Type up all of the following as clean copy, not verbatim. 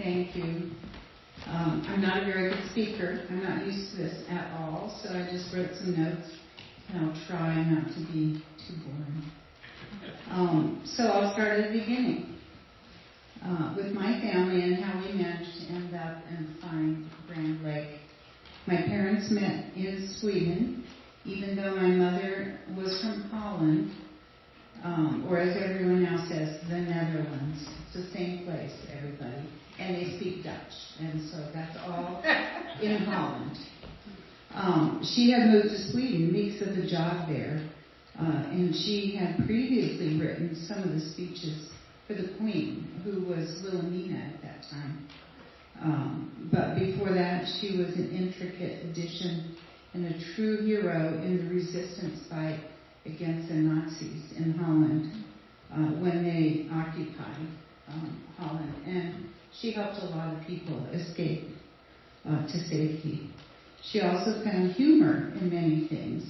thank you. I'm not a very good speaker. I'm not used to this at all, so I just wrote some notes, and I'll try not to be too boring. So I'll start at the beginning with my family and how we managed to end up and find Grand Lake. My parents met in Sweden, even though my mother was from Holland, or as everyone now says, the Netherlands. It's the same place, everybody. And they speak Dutch, and so that's all in Holland. She had moved to Sweden because of the job there, and she had previously written some of the speeches for the Queen, who was Wilhelmina at that time. But before that, she was an intricate addition and a true hero in the resistance fight against the Nazis in Holland when they occupied Holland. And she helped a lot of people escape to safety. She also found humor in many things.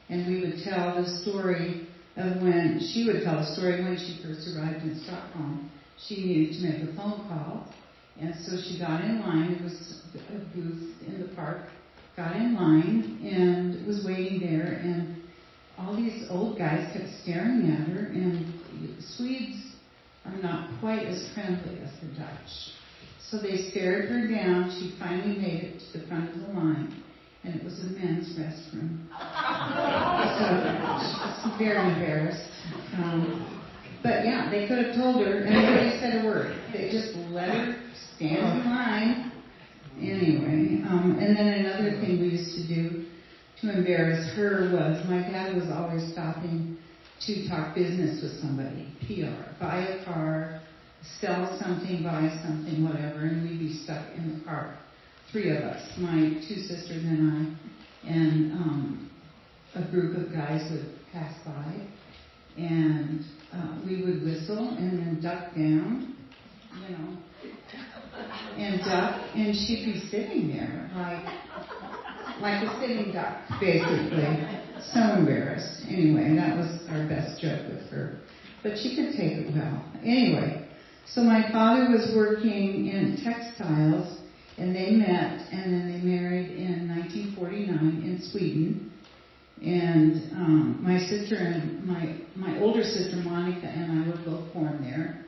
And we would tell the story of when she first arrived in Stockholm. She needed to make a phone call. And so she got in line. It was a booth in the park. Got in line and was waiting there. And all these old guys kept staring at her. And Swedes are not quite as friendly as the Dutch. So they stared her down. She finally made it to the front of the line. And it was a men's restroom. So she was very embarrassed. But yeah, they could have told her, and nobody said a word. They just let her stand in line. Anyway, and then another thing we used to do to embarrass her was my dad was always stopping to talk business with somebody, PR, buy a car, sell something, buy something, whatever, and we'd be stuck in the car. 3 of us, my 2 sisters and I, and a group of guys would pass by, and we would whistle and then duck down, and duck, and she'd be sitting there like a sitting duck, basically. So embarrassed. Anyway, that was our best joke with her. But she could take it well. Anyway, so my father was working in textiles, and they met, and then they married in 1949 in Sweden. And my sister and my older sister Monica and I were both born there.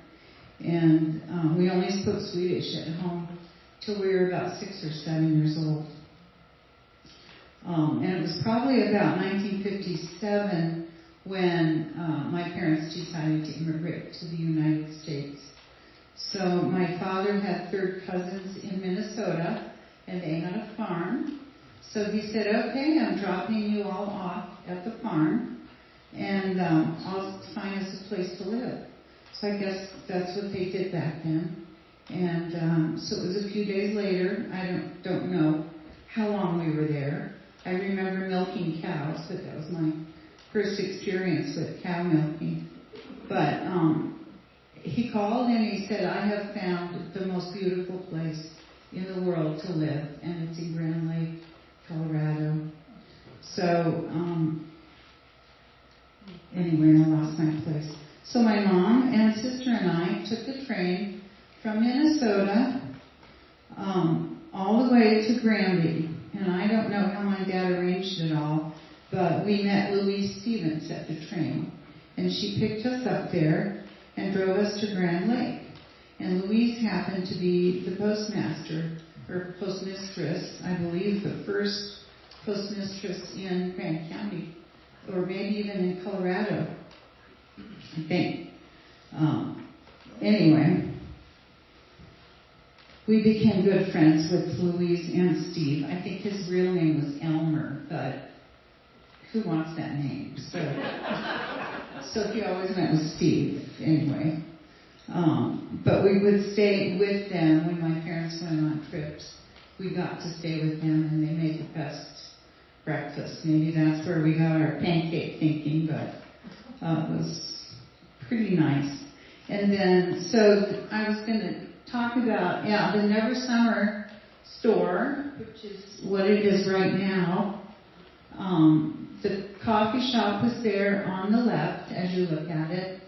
And we only spoke Swedish at home till we were about 6 or 7 years old. And it was probably about 1957 when my parents decided to immigrate to the United States. So my father had third cousins in Minnesota, and they had a farm. So he said, okay, I'm dropping you all off at the farm, and I'll find us a place to live. So I guess that's what they did back then. And so it was a few days later. I don't know how long we were there. I remember milking cows, but that was my first experience with cow milking. But he called and he said, I have found the most beautiful place in the world to live, and it's in Grand Lake, Colorado. So anyway, I lost my place. So my mom and sister and I took the train from Minnesota all the way to Granby. And I don't know how my dad arranged it all, but we met Louise Stevens at the train. And she picked us up there and drove us to Grand Lake. And Louise happened to be the postmaster, or postmistress, I believe the first postmistress in Grant County, or maybe even in Colorado, I think. Anyway, we became good friends with Louise and Steve. I think his real name was Elmer, but who wants that name? So he always went with Steve, anyway. But we would stay with them when my parents went on trips. We got to stay with them, and they made the best breakfast. Maybe that's where we got our pancake thinking, but it was pretty nice. And then, so I was going to talk about, the Never Summer store, which is what it is right now. The coffee shop was there on the left as you look at it.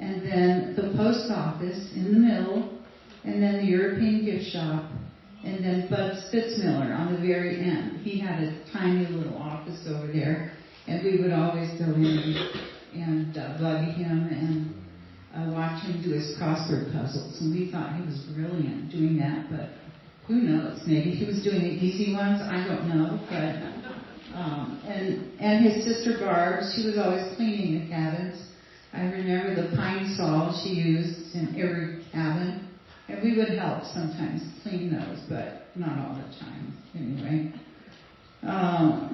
And then the post office in the middle, and then the European gift shop, and then Bud Spitzmiller on the very end. He had a tiny little office over there, and we would always go in and bug him and watch him do his crossword puzzles. And we thought he was brilliant doing that, but who knows? Maybe he was doing the easy ones. I don't know. But and his sister Barb, she was always cleaning the cabins. I remember the pine saw she used in every cabin. And we would help sometimes clean those, but not all the time, anyway.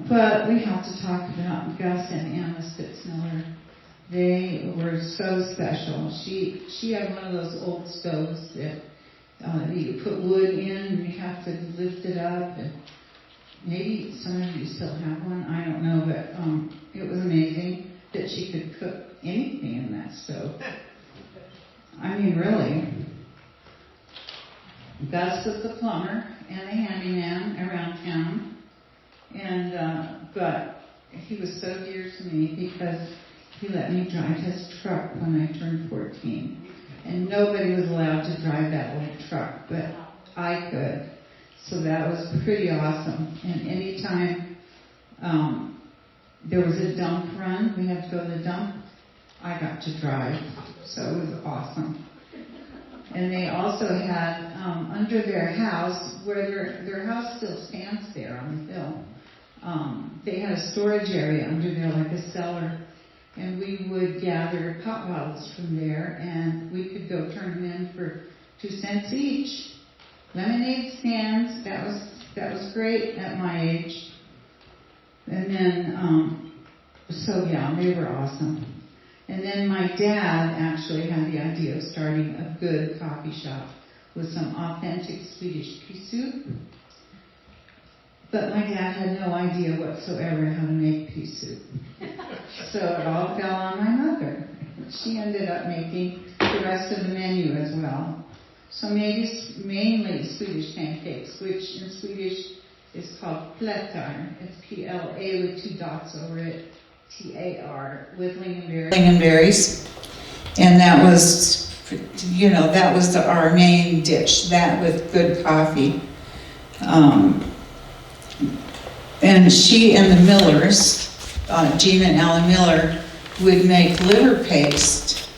But we have to talk about Gus and Anna Spitzmiller. They were so special. She had one of those old stoves that you put wood in and you have to lift it up. And maybe some of you still have one, I don't know, but it was amazing that she could cook anything in that stove. I mean, really. Gus was the plumber and the handyman around town, and but he was so dear to me because he let me drive his truck when I turned 14. And nobody was allowed to drive that old truck, but I could. So that was pretty awesome. And anytime there was a dump run, we had to go to the dump, I got to drive. So it was awesome. And they also had, under their house, where their house still stands there on the hill, they had a storage area under there, like a cellar. And we would gather pop bottles from there, and we could go turn them in for 2 cents each. Lemonade stands, that was great at my age. And then, so yeah, they were awesome. And then my dad actually had the idea of starting a good coffee shop with some authentic Swedish pea soup. But my dad had no idea whatsoever how to make pea soup. So it all fell on my mother. She ended up making the rest of the menu as well. So mainly Swedish pancakes, which in Swedish is called plättar. It's P-L-A with 2 dots over it. T-A-R with lingonberries. And that was, that was our main dish, that with good coffee. And she and the Millers, Gina and Alan Miller, would make liver paste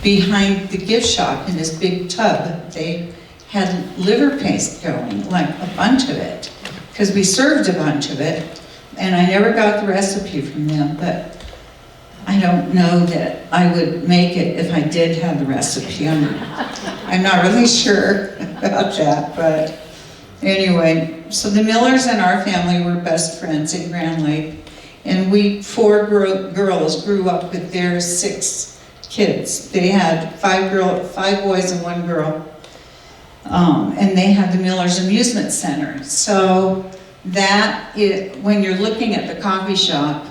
behind the gift shop in this big tub. They had liver paste going, like a bunch of it, because we served a bunch of it. And I never got the recipe from them, but I don't know that I would make it if I did have the recipe. I'm not really sure about that, but anyway. So the Millers and our family were best friends in Grand Lake, and we 4 girls grew up with their 6 kids. They had 5 boys and 1 girl, and they had the Millers Amusement Center. So when you're looking at the coffee shop,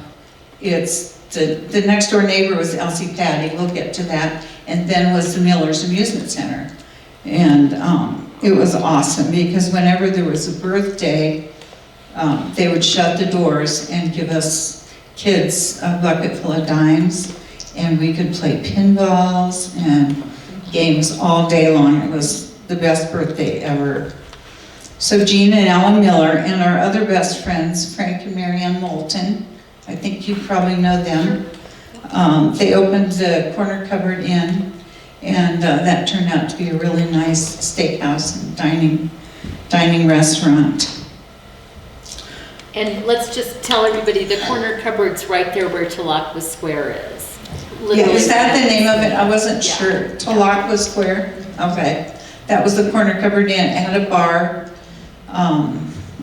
it's the next door neighbor was Elsie Patty, we'll get to that, and then was the Millers Amusement Center. And it was awesome because whenever there was a birthday, they would shut the doors and give us kids a bucket full of dimes, and we could play pinballs and games all day long. It was the best birthday ever. So Gina and Alan Miller and our other best friends, Frank and Marianne Moulton, I think you probably know them. They opened the Corner Cupboard Inn, and that turned out to be a really nice steakhouse and dining restaurant. And let's just tell everybody, the Corner Cupboard's right there where Talakwa Square is. Yeah, is that the name of it? I wasn't sure. Talakwa Square? Okay. That was the Corner Cupboard Inn. It had a bar.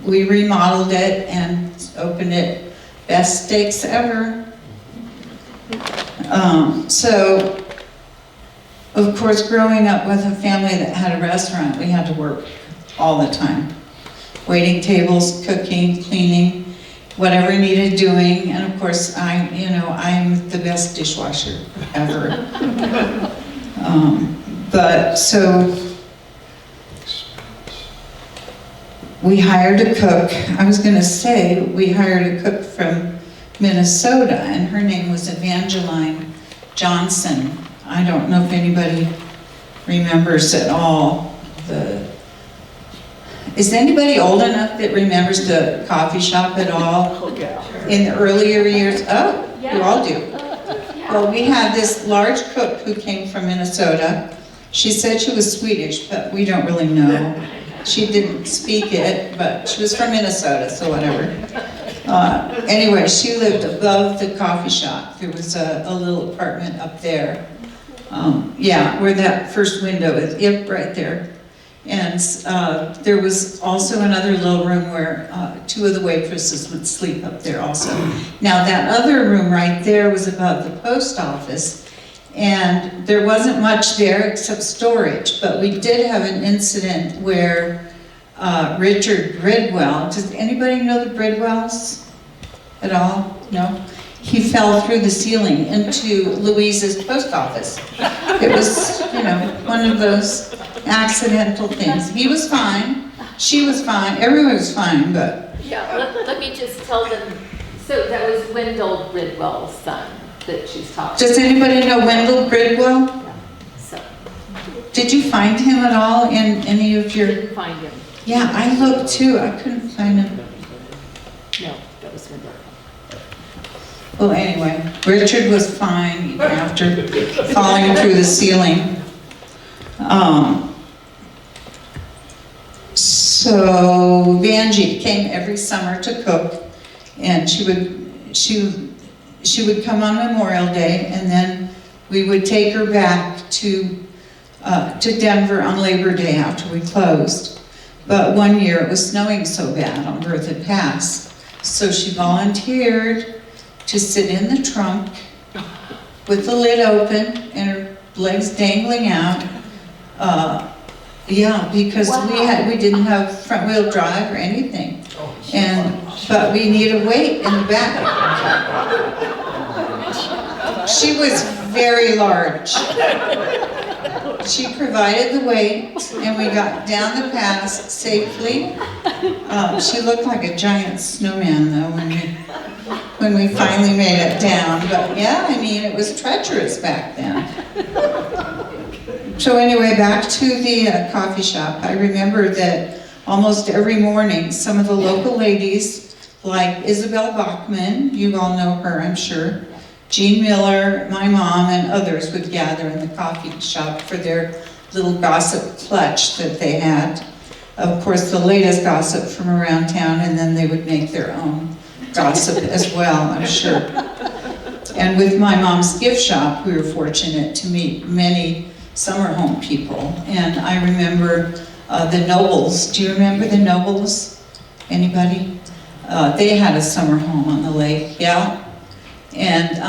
We remodeled it and opened it. Best steaks ever. So, of course, growing up with a family that had a restaurant, we had to work all the time. Waiting tables, cooking, cleaning, whatever needed doing. And of course, I'm the best dishwasher ever. But so, we hired a cook. I was going to say we hired a cook from Minnesota, and her name was Evangeline Johnson. I don't know if anybody remembers at all is anybody old enough that remembers the coffee shop at all? In the earlier years? Oh, you all do. Well, we had this large cook who came from Minnesota. She said she was Swedish, but we don't really know. She didn't speak it, but she was from Minnesota, so whatever. Anyway, she lived above the coffee shop. There was a little apartment up there. Yeah, where that first window is, yep, right there. And there was also another little room where two of the waitresses would sleep up there also. Now that other room right there was above the post office, and there wasn't much there except storage, but we did have an incident where Richard Bridwell, does anybody know the Bridwells at all? No? He fell through the ceiling into Louise's post office. It was, you know, one of those accidental things. He was fine, she was fine, everyone was fine, but... Yeah, let me just tell them, so that was Wendell Bridwell's son that she's talking Does anybody know Wendell Bridwell? about. So, Did you find him at all in any of your... didn't find him. Yeah, I looked too, I couldn't find him. No, that was Wendell. Well, anyway, Richard was fine even after falling through the ceiling. So Vanjie came every summer to cook, and she would come on Memorial Day, and then we would take her back to Denver on Labor Day after we closed. But one year it was snowing so bad on Berthoud Pass, so she volunteered to sit in the trunk with the lid open and her legs dangling out. Yeah, because we didn't have front wheel drive or anything, but we need a weight in the back. She was very large. She provided the weight, and we got down the pass safely. She looked like a giant snowman though when we finally made it down. But yeah, I mean, it was treacherous back then. So anyway, back to the coffee shop. I remember that almost every morning, some of the local ladies, like Isabel Bachman, you all know her, I'm sure, Jean Miller, my mom, and others would gather in the coffee shop for their little gossip clutch that they had. Of course, the latest gossip from around town, and then they would make their own gossip as well, I'm sure. And with my mom's gift shop, we were fortunate to meet many summer home people. And I remember the Nobles. Do you remember the Nobles? Anybody? They had a summer home on the lake, yeah. And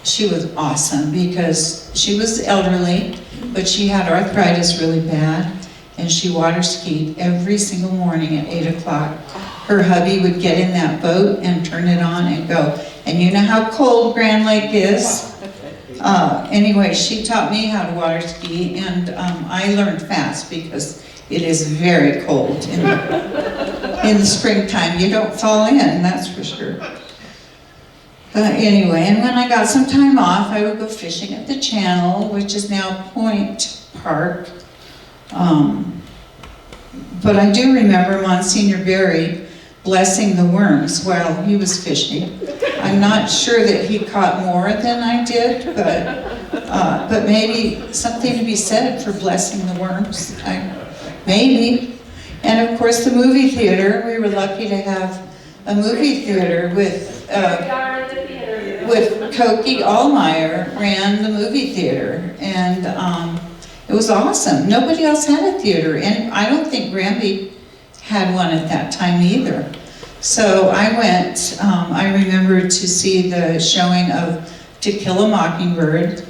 she was awesome because she was elderly, but she had arthritis really bad, and she water skied every single morning at 8 o'clock. Her hubby would get in that boat and turn it on and go. And you know how cold Grand Lake is? Anyway, she taught me how to water ski, and I learned fast because it is very cold in the springtime. You don't fall in, that's for sure. Anyway, and when I got some time off, I would go fishing at the channel, which is now Point Park. But I do remember Monsignor Berry blessing the worms while he was fishing. I'm not sure that he caught more than I did, but maybe something to be said for blessing the worms. Maybe. And of course the movie theater, we were lucky to have a movie theater with Koki Allmeyer ran the movie theater, and it was awesome. Nobody else had a theater, and I don't think Granby had one at that time either. So I went, I remember, to see the showing of To Kill a Mockingbird,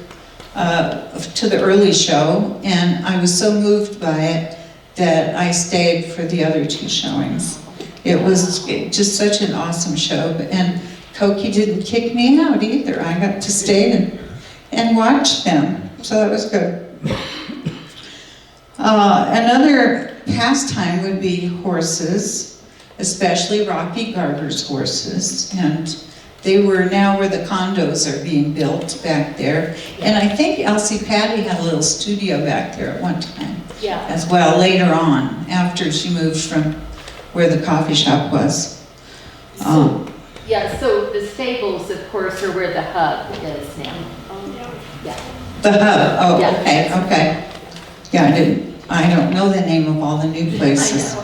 to the early show, and I was so moved by it that I stayed for the other two showings. It was just such an awesome show, and Koki didn't kick me out either. I got to stay and watch them, so that was good. Another pastime would be horses, especially Rocky Garber's horses, and They were now where the condos are being built back there. And I think Elsie Patty had a little studio back there at one time Yeah. as well, later on, after she moved from where the coffee shop was. Yeah, so the stables, of course, are where the hub is now. Yeah. The hub, oh, Yeah. okay. Yeah, I don't know the name of all the new places.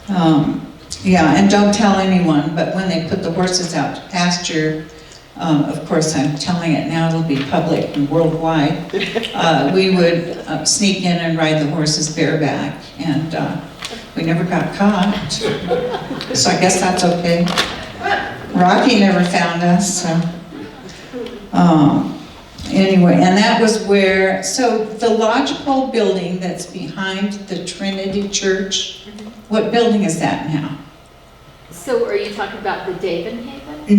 I know. Yeah, and don't tell anyone, but when they put the horses out to pasture, of course, I'm telling it now, it'll be public and worldwide. We would sneak in and ride the horses bareback, and we never got caught. So I guess that's okay. Rocky never found us, so. Anyway, and that was where, so the lodgepole building that's behind the Trinity Church, what building is that now? So are you talking about the Davenhaven?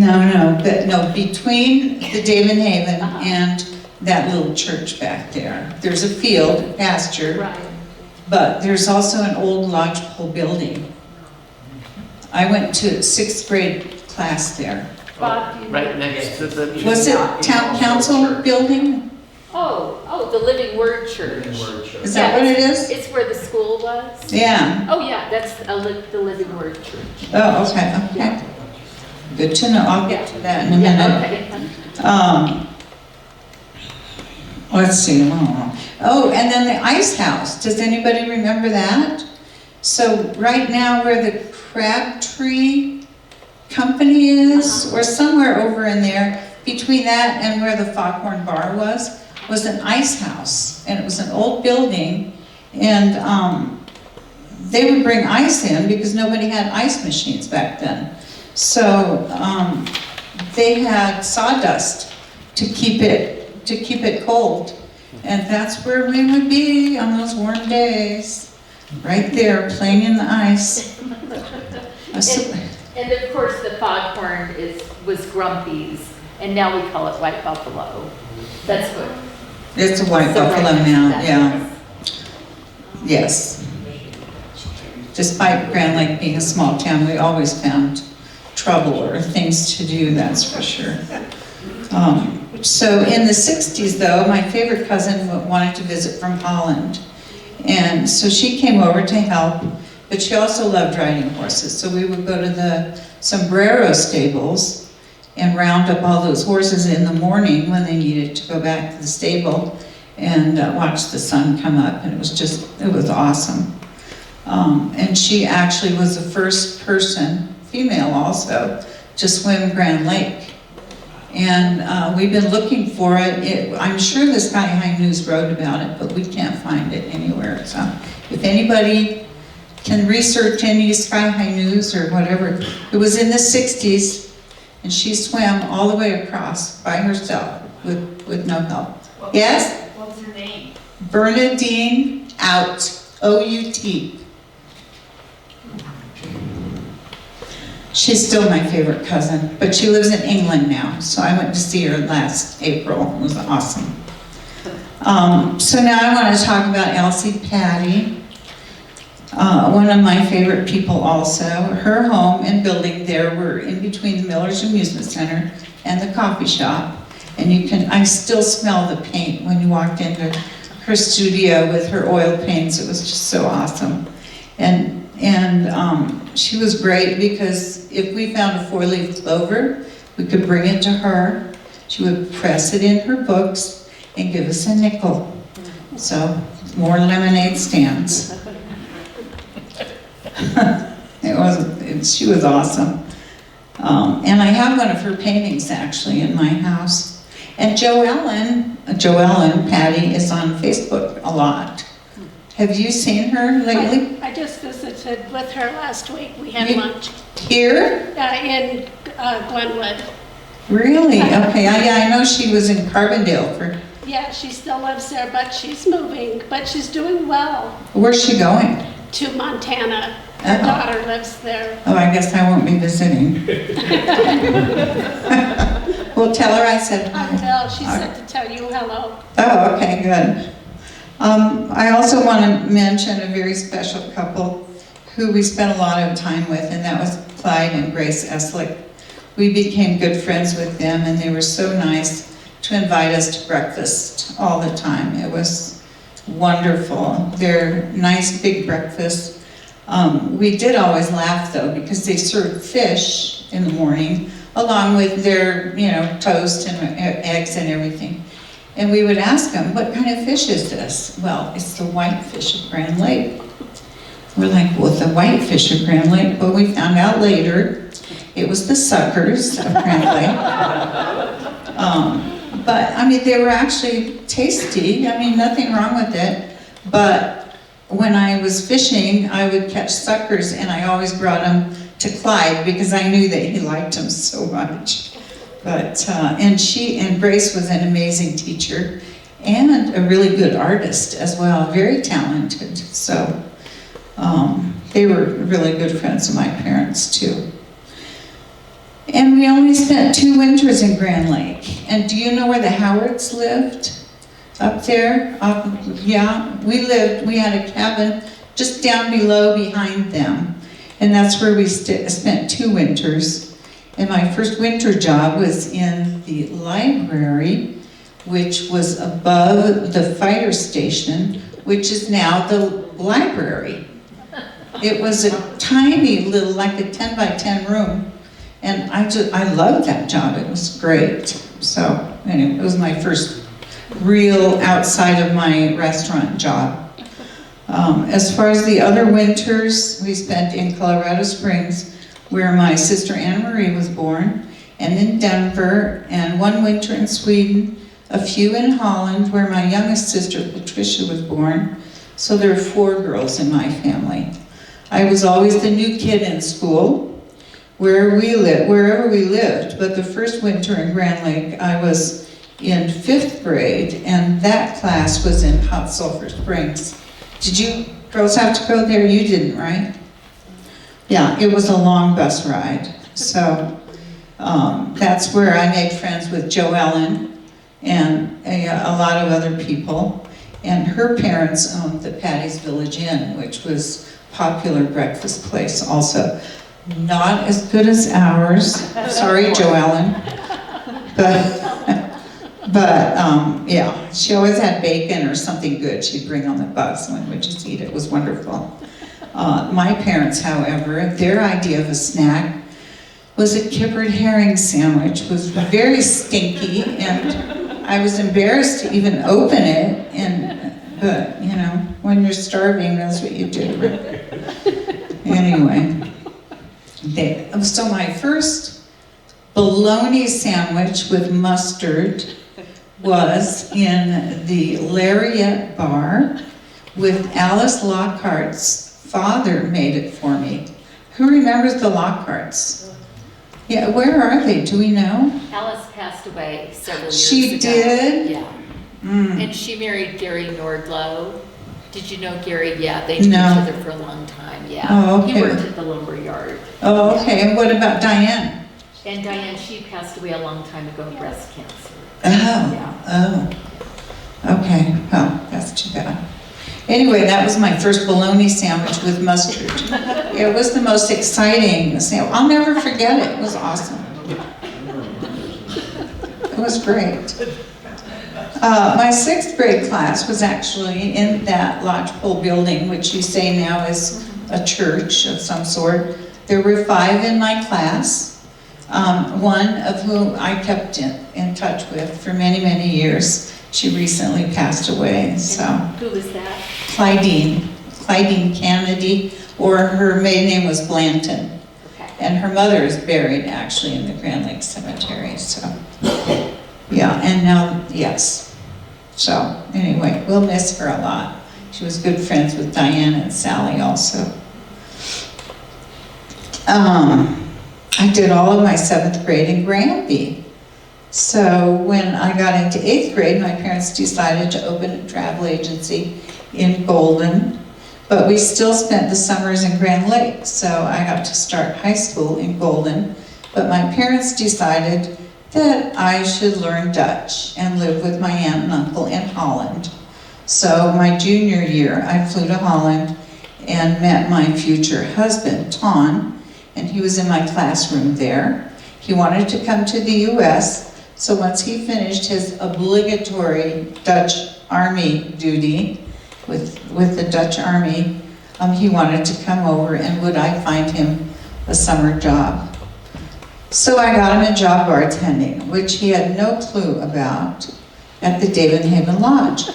No, between the Davenhaven Uh-huh. and that little church back there. There's a field, pasture, Right. but there's also an old lodgepole building. I went to 6th grade class there. Bob, do you Right know? next to the. Was it town council building? Oh, the Living Word Church. Is that what it is? It's where the school was. Yeah. Oh, yeah, that's the Living Word Church. Oh, okay. Good to know. I'll get to that in a minute. Yeah, okay. Let's see. Oh, and then the ice house. Does anybody remember that? So right now where the Crabtree Company is, or somewhere over in there, between that and where the Foghorn Bar was an ice house. And it was an old building, and they would bring ice in because nobody had ice machines back then. So they had sawdust to keep it cold. And that's where we would be on those warm days. Right there, playing in the ice. And of course, the Foghorn was Grumpy's, and now we call it White Buffalo. That's what. It's a White so Buffalo right now, next to yeah. that. Yes. Despite Grand Lake being a small town, we always found trouble or things to do, that's for sure. So in the 60s though, my favorite cousin wanted to visit from Holland. And so she came over to help, but she also loved riding horses. So we would go to the sombrero stables and round up all those horses in the morning when they needed to go back to the stable and watch the sun come up. And it was awesome. And she actually was the first person, female also, to swim Grand Lake. And we've been looking for it. I'm sure the Sky High News wrote about it, but we can't find it anywhere. So if anybody can research any Sky High News or whatever, it was in the 60s, and she swam all the way across by herself with no help. Yes? What was her name? Bernadine Out, O-U-T. She's still my favorite cousin, but she lives in England now, so I went to see her last April. It was awesome. So now I want to talk about Elsie Patty, one of my favorite people also. Her home and building there were in between the Miller's Amusement Center and the coffee shop. And I still smell the paint when you walked into her studio with her oil paints. It was just so awesome. And she was great because if we found a 4-leaf clover, we could bring it to her. She would press it in her books and give us a nickel. So, more lemonade stands. She was awesome. And I have one of her paintings actually in my house. And Joellen Patty is on Facebook a lot. Have you seen her lately? I just visited with her last week. We had lunch Here? in Glenwood. Really? Okay, I know she was in Carbondale for, Yeah, she still lives there, but she's moving. But she's doing well. where's she going? To Montana. Her Oh. daughter lives there. Oh, I guess I won't be visiting. Well, tell her I said I hi. will. She said to tell you hello. Oh, okay, good. I also want to mention a very special couple who we spent a lot of time with, and that was Clyde and Grace Eslick. we became good friends with them, and they were so nice to invite us to breakfast all the time. It was wonderful. Their nice big breakfast. We did always laugh though, because they served fish in the morning along with their, toast and eggs and everything. And we would ask them, what kind of fish is this? Well, it's the whitefish of Grand Lake. We're like, well, the whitefish of Grand Lake? Well, we found out later it was the suckers of Grand Lake. But they were actually tasty. Nothing wrong with it. But when I was fishing, I would catch suckers, and I always brought them to Clyde because I knew that he liked them so much. But and Grace was an amazing teacher and a really good artist as well, very talented. So they were really good friends of my parents too. And we only spent 2 winters in Grand Lake. And do you know where the Howards lived? Up there? Yeah, we had a cabin just down below behind them. And that's where we spent 2 winters. And my first winter job was in the library, which was above the fire station, which is now the library. It was a tiny little, like a 10 by 10 room. And I loved that job. It was great. So anyway, it was my first real outside of my restaurant job. As far as the other winters, we spent in Colorado Springs, where my sister Anna Marie was born, and in Denver, and 1 winter in Sweden, a few in Holland, where my youngest sister Patricia was born. So there are 4 girls in my family. I was always the new kid in school, wherever we lived. But the first winter in Grand Lake, I was in 5th grade, and that class was in Hot Sulphur Springs. Did you girls have to go there? You didn't, right? Yeah, it was a long bus ride. So that's where I made friends with Jo Ellen and a lot of other people. And her parents owned the Patty's Village Inn, which was a popular breakfast place also. Not as good as ours. Sorry, Jo Ellen. But yeah, she always had bacon or something good she'd bring on the bus, and we would just eat it. It was wonderful. My parents, however, their idea of a snack was a Kiphardt herring sandwich. It was very stinky, and I was embarrassed to even open it. But when you're starving, that's what you do. Anyway. So my first bologna sandwich with mustard was in the Lariat Bar with Alice Lockhart's father made it for me. Who remembers the Lockharts? Yeah, where are they? Do we know? Alice passed away several years ago. She did? Yeah. Mm. And she married Gary Nordlow. Did you know Gary? Yeah, they knew No. each other for a long time, yeah. Oh, okay. He worked at the lumber yard. Oh, okay. And what about Diane? And Diane, she passed away a long time ago, breast cancer. Oh, Yeah. oh. Okay, well, that's too bad. Anyway, that was my first bologna sandwich with mustard. It was the most exciting sandwich. I'll never forget it. It was awesome. It was great. My 6th grade class was actually in that lodgepole building, which you say now is a church of some sort. There were 5 in my class, one of whom I kept in touch with for many, many years. She recently passed away, so. Who was that? Clydine Kennedy, or her maiden name was Blanton. Okay. And her mother is buried actually in the Grand Lake Cemetery, so. Yeah, and now, yes. So, anyway, we'll miss her a lot. She was good friends with Diane and Sally also. I did all of my 7th grade in Granby. So when I got into 8th grade, my parents decided to open a travel agency in Golden, but we still spent the summers in Grand Lake. So I got to start high school in Golden, but my parents decided that I should learn Dutch and live with my aunt and uncle in Holland. So my junior year, I flew to Holland and met my future husband, Ton, and he was in my classroom there. He wanted to come to the US, so once he finished his obligatory Dutch Army duty with the Dutch Army, he wanted to come over and would I find him a summer job. So I got him a job bartending, which he had no clue about, at the Davenhaven Lodge.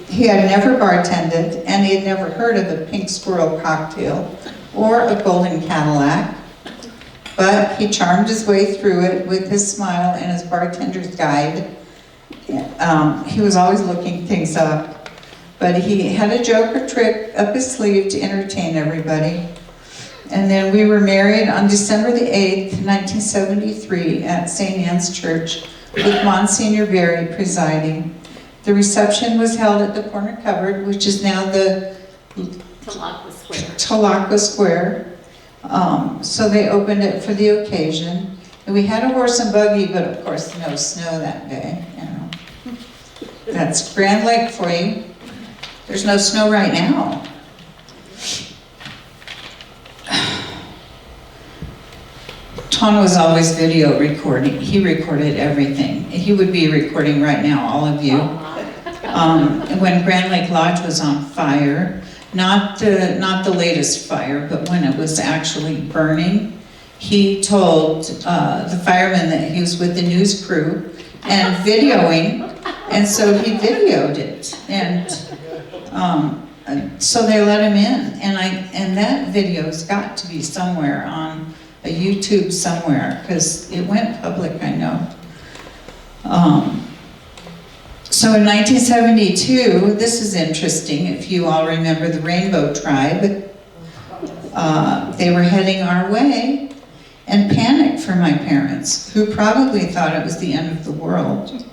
He had never bartended, and he had never heard of a pink squirrel cocktail or a golden Cadillac, but he charmed his way through it with his smile and his bartender's guide. He was always looking things up, but he had a joke or trick up his sleeve to entertain everybody. And then we were married on December the 8th, 1973 at St. Anne's Church with Monsignor Vera presiding. The reception was held at the corner cupboard, which is now the Talakwa Square. So they opened it for the occasion. And we had a horse and buggy, but of course no snow that day. You know. That's Grand Lake for you. There's no snow right now. Ton was always video recording. He recorded everything. He would be recording right now, all of you. When Grand Lake Lodge was on fire, not the latest fire, but when it was actually burning, he told the firemen that he was with the news crew and videoing, and so he videoed it, and so they let him in, and that video's got to be somewhere on a YouTube somewhere, because it went public, I know. So in 1972, this is interesting, if you all remember the Rainbow Tribe, they were heading our way and panicked for my parents, who probably thought it was the end of the world.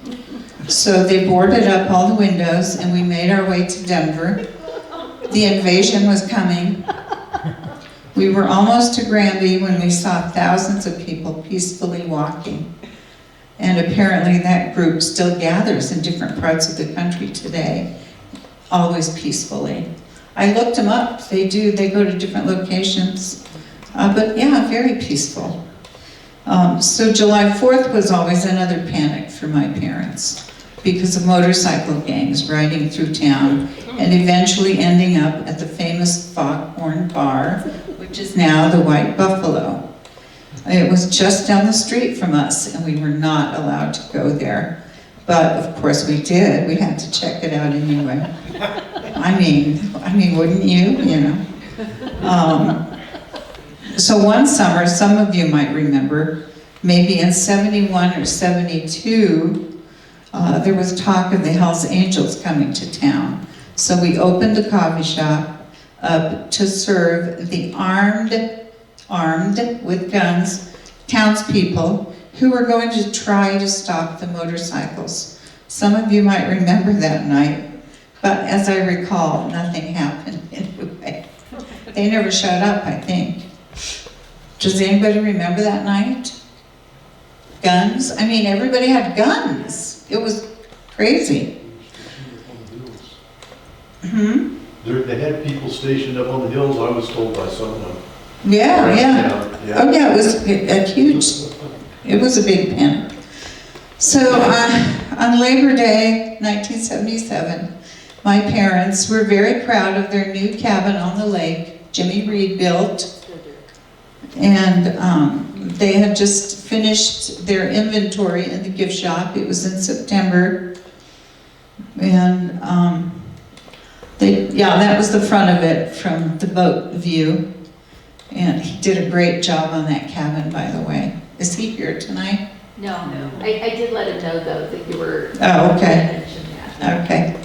So they boarded up all the windows and we made our way to Denver. The invasion was coming. We were almost to Granby when we saw thousands of people peacefully walking. And apparently that group still gathers in different parts of the country today, always peacefully. I looked them up, they go to different locations, but yeah, very peaceful. So July 4th was always another panic for my parents because of motorcycle gangs riding through town and eventually ending up at the famous Foghorn Bar, which is now the White Buffalo. It was just down the street from us, and we were not allowed to go there. But of course we did. We had to check it out anyway. I mean, wouldn't you? You know. So one summer, some of you might remember, maybe in 71 or 72, there was talk of the Hells Angels coming to town. So we opened a coffee shop to serve the armed with guns townspeople who were going to try to stop the motorcycles. Some of you might remember that night, but as I recall, nothing happened anyway. They never showed up, I think. Does anybody remember that night? Guns? I mean, everybody had guns. It was crazy. They had people stationed up on the hills, I was told by someone. Yeah. Yeah. Oh yeah, it was a huge, it was a big panic. So on Labor Day, 1977, my parents were very proud of their new cabin on the lake Jimmy Reed built. And they had just finished their inventory in the gift shop. It was in September. And that was the front of it from the boat view. And he did a great job on that cabin, by the way. Is he here tonight? No. I did let him know, though, that you were... Oh, okay. Okay.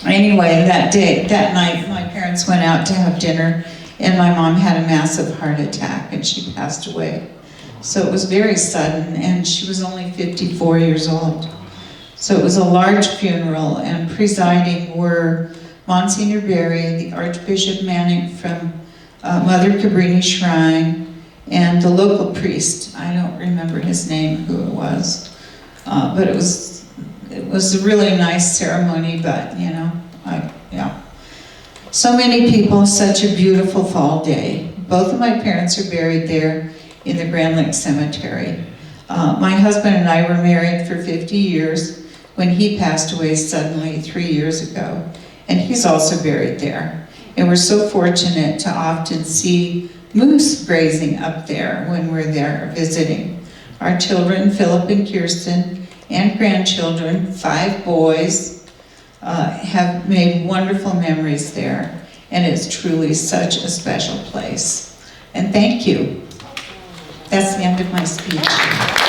Anyway, that night, my parents went out to have dinner, and my mom had a massive heart attack, and she passed away. So it was very sudden, and she was only 54 years old. So it was a large funeral, and presiding were Monsignor Vera, the Archbishop Manning from Mother Cabrini Shrine, and the local priest. I don't remember his name, who it was, but it was a really nice ceremony. But you know, yeah. So many people, such a beautiful fall day. Both of my parents are buried there in the Grand Lake Cemetery. My husband and I were married for 50 years when he passed away suddenly 3 years ago. And he's also buried there. And we're so fortunate to often see moose grazing up there when we're there visiting. Our children, Philip and Kirsten, and grandchildren, 5 boys, have made wonderful memories there. And it's truly such a special place. And thank you. That's the end of my speech.